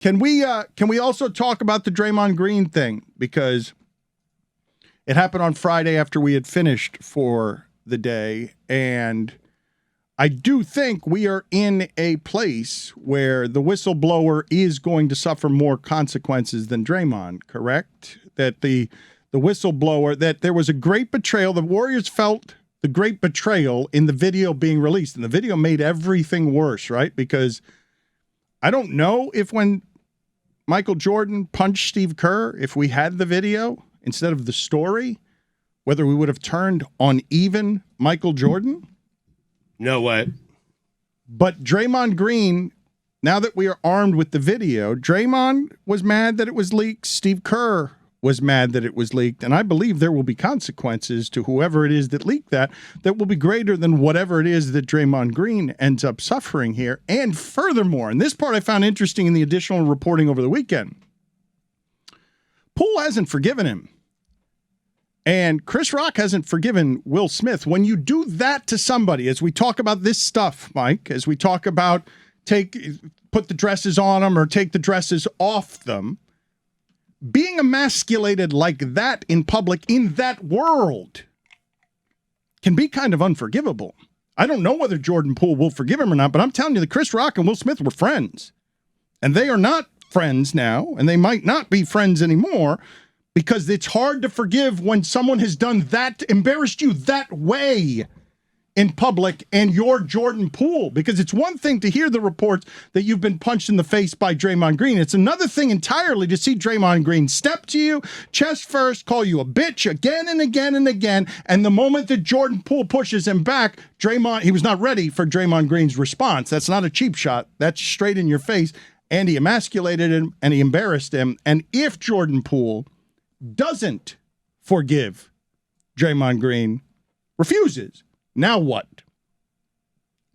Can we also talk about the Draymond Green thing? Because it happened on Friday after we had finished for the day, and I do think we are in a place where the whistleblower is going to suffer more consequences than Draymond, correct? That the whistleblower, that there was a great betrayal. The Warriors felt the great betrayal in the video being released, and the video made everything worse, right? Because I don't know if when Michael Jordan punched Steve Kerr, if we had the video instead of the story, whether we would have turned on even Michael Jordan. No way. But Draymond Green, now that we are armed with the video, Draymond was mad that it was leaked. Steve Kerr was mad that it was leaked. And I believe there will be consequences to whoever it is that leaked that will be greater than whatever it is that Draymond Green ends up suffering here. And furthermore, and this part I found interesting in the additional reporting over the weekend, Poole hasn't forgiven him. And Chris Rock hasn't forgiven Will Smith. When you do that to somebody, as we talk about this stuff, Mike, as we talk about put the dresses on them or take the dresses off them, being emasculated like that in public in that world can be kind of unforgivable. I don't know whether Jordan Poole will forgive him or not, but I'm telling you that Chris Rock and Will Smith were friends. And they are not friends now, and they might not be friends anymore, because it's hard to forgive when someone has done that, embarrassed you that way in public, and you're Jordan Poole. Because it's one thing to hear the reports that you've been punched in the face by Draymond Green. It's another thing entirely to see Draymond Green step to you, chest first, call you a bitch again and again and again. And the moment that Jordan Poole pushes him back, he was not ready for Draymond Green's response. That's not a cheap shot. That's straight in your face. And he emasculated him and he embarrassed him. And if Jordan Poole doesn't forgive Draymond Green, refuses, now what?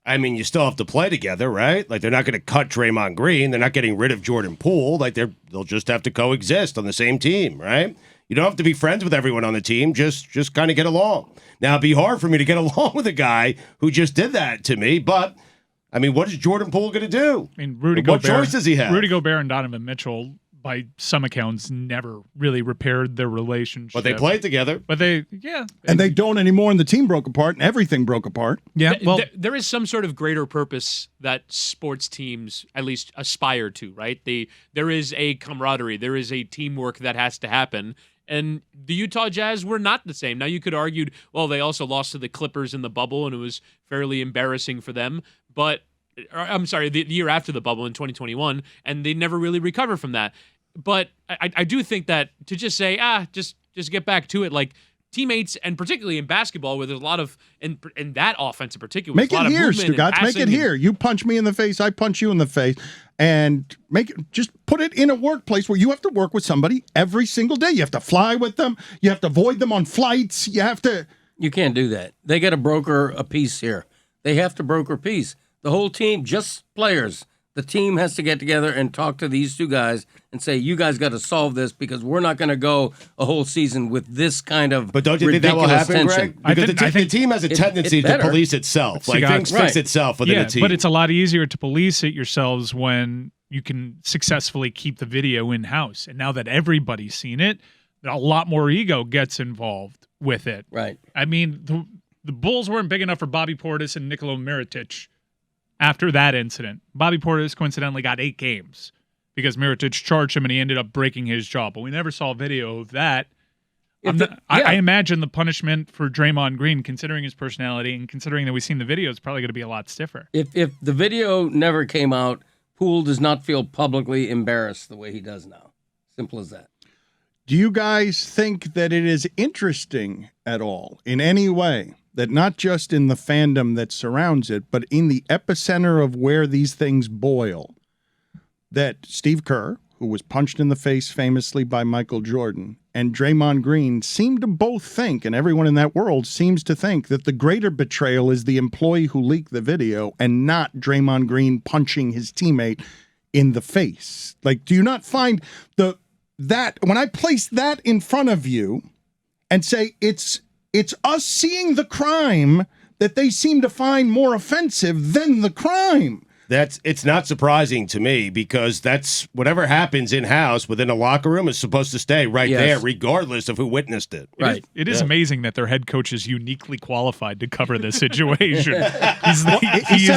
I mean, you still have to play together, right? Like, they're not going to cut Draymond Green. They're not getting rid of Jordan Poole. Like, they'll just have to coexist on the same team, right? You don't have to be friends with everyone on the team. Just kind of get along. Now, it'd be hard for me to get along with a guy who just did that to me, but I mean, what is Jordan Poole going to do? I mean, what choice does he have? Rudy Gobert and Donovan Mitchell, by some accounts, never really repaired their relationship. But they played together. But yeah. And they don't anymore, and the team broke apart, and everything broke apart. Yeah, well, there is some sort of greater purpose that sports teams at least aspire to, right? There is a camaraderie. There is a teamwork that has to happen. And the Utah Jazz were not the same. Now, you could argue, well, they also lost to the Clippers in the bubble, and it was fairly embarrassing for them. But, I'm sorry, the year after the bubble in 2021, and they never really recovered from that. But I do think that to just say, just get back to it, like teammates, and particularly in basketball, where there's a lot of, in that offense in particular, make it here, Stugotz. Make it here. You punch me in the face, I punch you in the face, and just put it in a workplace where you have to work with somebody every single day. You have to fly with them. You have to avoid them on flights. You can't do that. They got to broker a peace here. They have to broker peace. The whole team, just players. The team has to get together and talk to these two guys and say, you guys got to solve this, because we're not going to go a whole season with this kind of But don't you think that will happen, tension. Greg? Because the team has a tendency to police itself. Like, things fix itself within the team. But it's a lot easier to police it yourselves when you can successfully keep the video in-house. And now that everybody's seen it, a lot more ego gets involved with it. Right. I mean, the Bulls weren't big enough for Bobby Portis and Nikola Mirotic. After that incident, Bobby Portis coincidentally got 8 games because Mirotic charged him and he ended up breaking his jaw. But we never saw a video of that. I imagine the punishment for Draymond Green, considering his personality and considering that we've seen the video, is probably going to be a lot stiffer. If the video never came out, Poole does not feel publicly embarrassed the way he does now. Simple as that. Do you guys think that it is interesting at all in any way that not just in the fandom that surrounds it, but in the epicenter of where these things boil, that Steve Kerr, who was punched in the face famously by Michael Jordan, and Draymond Green seem to both think, and everyone in that world seems to think, that the greater betrayal is the employee who leaked the video and not Draymond Green punching his teammate in the face? Like, do you not find that when I place that in front of you and say it's us seeing the crime that they seem to find more offensive than the crime? It's not surprising to me because that's whatever happens in-house within a locker room is supposed to stay right there, regardless of who witnessed it. Right. It is amazing that their head coach is uniqually qualified to cover this situation. He is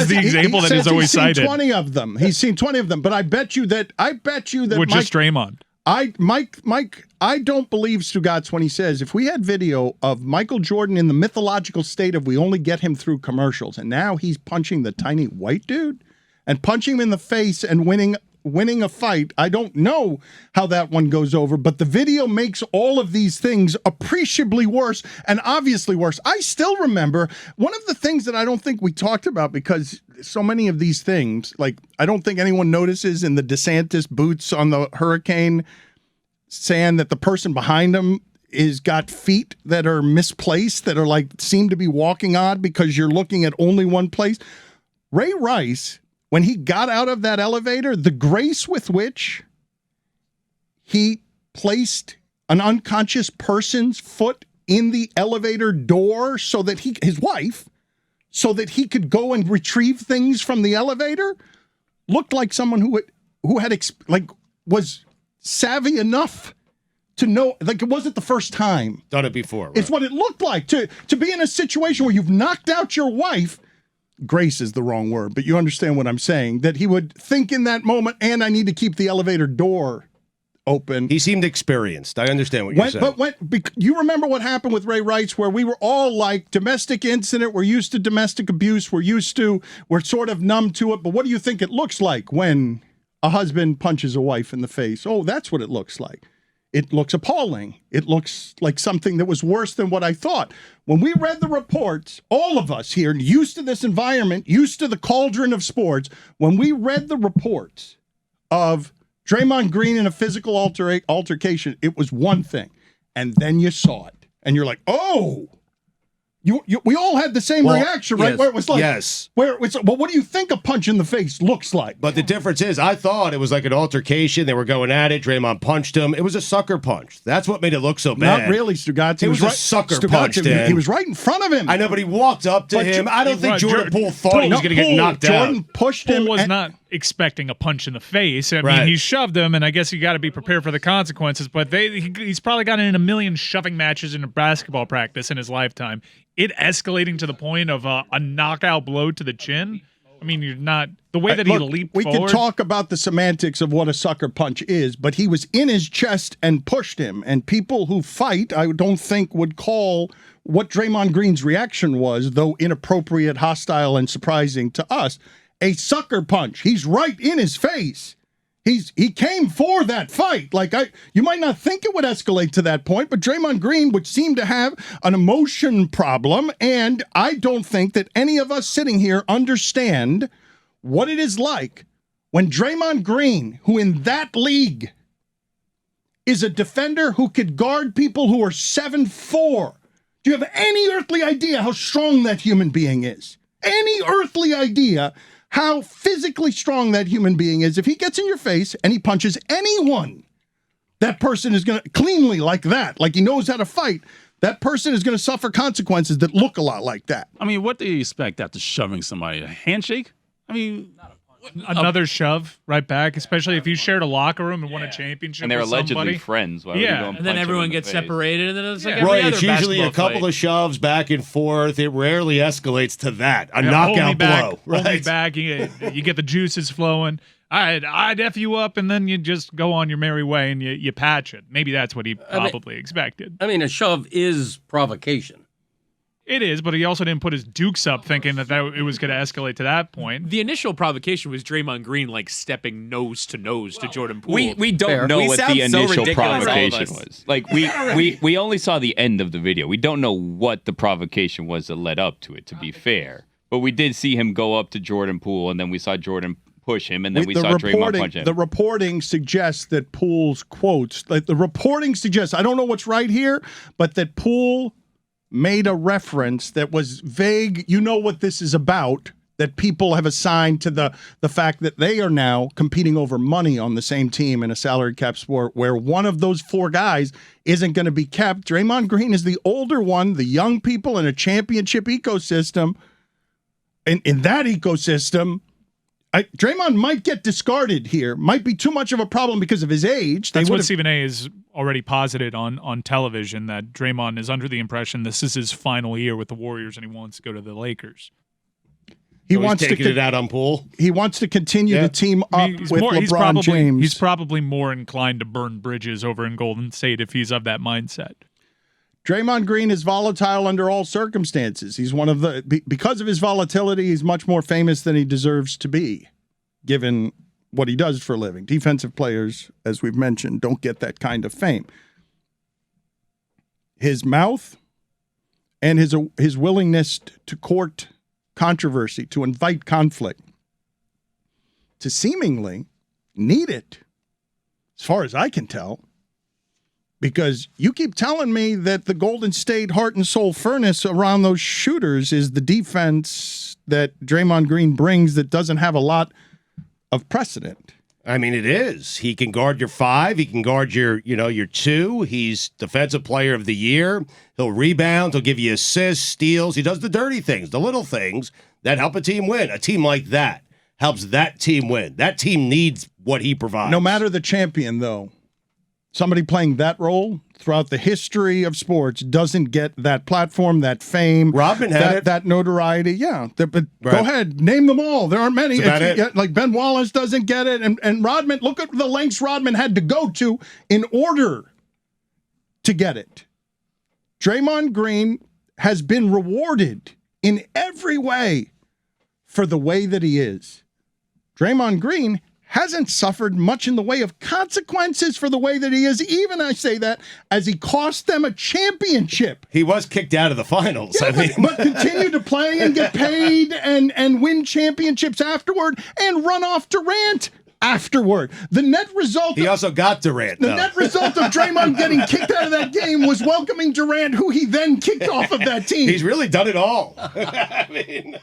the example that is always cited. He's seen 20 of them. He's seen 20 of them, but I bet you that with just Draymond. Mike, I don't believe Stugotz when he says if we had video of Michael Jordan in the mythological state of we only get him through commercials, and now he's punching the tiny white dude and punching him in the face and winning a fight. I don't know how that one goes over, but the video makes all of these things appreciably worse and obviously worse. I still remember one of the things that I don't think we talked about because so many of these things, like I don't think anyone notices in the DeSantis boots on the hurricane sand that the person behind him is got feet that are misplaced, that are like seem to be walking odd because you're looking at only one place. Ray Rice, when he got out of that elevator, the grace with which he placed an unconscious person's foot in the elevator door so that his wife, so that he could go and retrieve things from the elevator, looked like someone who was savvy enough to know, like it wasn't the first time. Done it before. Right? It's what it looked like to be in a situation where you've knocked out your wife. Grace is the wrong word, but you understand what I'm saying, that he would think in that moment, and I need to keep the elevator door open. He seemed experienced. I understand what you're saying. But you remember what happened with Ray Rice, where we were all like, domestic incident, we're used to domestic abuse, we're sort of numb to it, but what do you think it looks like when a husband punches a wife in the face? Oh, that's what it looks like. It looks appalling. It looks like something that was worse than what I thought. When we read the reports, all of us here, used to this environment, used to the cauldron of sports, when we read the reports of Draymond Green in a physical altercation, it was one thing. And then you saw it. And you're like, oh, we all had the same reaction, right? Yes. Where it was like, yes. Where it's, well, what do you think a punch in the face looks like? But the difference is, I thought it was like an altercation. They were going at it. Draymond punched him. It was a sucker punch. That's what made it look so bad. Not really, Stugotz. It was a sucker punch, Dan. He was right in front of him. I know, but he walked up to him. I don't think Jordan Poole thought he was going to get knocked out. Jordan pushed him. Poole was not expecting a punch in the face. I Right. mean, he shoved him, and I guess you got to be prepared for the consequences. But he's probably gotten in a million shoving matches in a basketball practice in his lifetime. It escalating to the point of a knockout blow to the chin. I mean, you're not the way that he leaped we forward. could talk about the semantics of what a sucker punch is, but he was in his chest and pushed him. And people who fight, I don't think, would call what Draymond Green's reaction was, though inappropriate, hostile, and surprising to us, a sucker punch. He's right in his face. He came for that fight. You might not think it would escalate to that point, but Draymond Green would seem to have an emotion problem, and I don't think that any of us sitting here understand what it is like when Draymond Green, who in that league is a defender who could guard people who are 7'4". Do you have any earthly idea how strong that human being is? Any earthly idea how physically strong that human being is? If he gets in your face and he punches anyone, that person is going to, cleanly like that, like he knows how to fight, that person is going to suffer consequences that look a lot like that. I mean, what do you expect after shoving somebody? A handshake? I mean, another shove right back, especially if you shared a locker room and won a championship. And they're with allegedly somebody. friends. Why Yeah. would you go And then punch him everyone in the gets face? separated, and then it's like Yeah. every Right, other it's usually a basketball couple fight. of shoves back and forth. It rarely escalates to that. A Yeah, knockout hold me back, blow. Hold me Right. back. You get the juices flowing. I'd F you up, and then you just go on your merry way and you patch it. Maybe that's what he probably expected. I mean, a shove is provocation. It is, but he also didn't put his dukes up thinking that it was going to escalate to that point. The initial provocation was Draymond Green stepping nose to nose to Jordan Poole. We don't Fair. know We what sound the so initial ridiculous, all of provocation us. was. Like we only saw the end of the video. We don't know what the provocation was that led up to it, to be fair. But we did see him go up to Jordan Poole, and then we saw Jordan push him, and then we saw Draymond punch him. The reporting suggests that Poole's quotes, I don't know what's right here, but that Poole made a reference that was vague. You know what this is about, that people have assigned to the fact that they are now competing over money on the same team in a salary cap sport where one of those four guys isn't going to be kept. Draymond Green is the older one, the young people in a championship ecosystem. In that ecosystem, Draymond might get discarded here. Might be too much of a problem because of his age. That's what Stephen A. has already posited on television, that Draymond is under the impression this is his final year with the Warriors and he wants to go to the Lakers. He So wants he's to taking it out on Poole. He wants to continue the team up with LeBron James. He's probably more inclined to burn bridges over in Golden State if he's of that mindset. Draymond Green is volatile under all circumstances. He's one of because of his volatility, he's much more famous than he deserves to be, given what he does for a living. Defensive players, as we've mentioned, don't get that kind of fame. His mouth and his willingness to court controversy, to invite conflict, to seemingly need it, as far as I can tell. Because you keep telling me that the Golden State heart and soul furnace around those shooters is the defense that Draymond Green brings that doesn't have a lot of precedent. I mean, it is. He can guard your 5. He can guard your 2. He's defensive player of the year. He'll rebound. He'll give you assists, steals. He does the dirty things, the little things that help a team win. A team like that helps that team win. That team needs what he provides. No matter the champion, though. Somebody playing that role throughout the history of sports doesn't get that platform, that fame, Rodman had that notoriety. Yeah, but go ahead, name them all. There aren't many. Like Ben Wallace doesn't get it, and Rodman. Look at the lengths Rodman had to go to in order to get it. Draymond Green has been rewarded in every way for the way that he is. Draymond Green hasn't suffered much in the way of consequences for the way that he is, even I say that, as he cost them a championship. He was kicked out of the finals. Yeah, but continue to play and get paid and win championships afterward and run off Durant afterward. The net result... He also got Durant, The net result of Draymond getting kicked out of that game was welcoming Durant, who he then kicked off of that team. He's really done it all. I mean...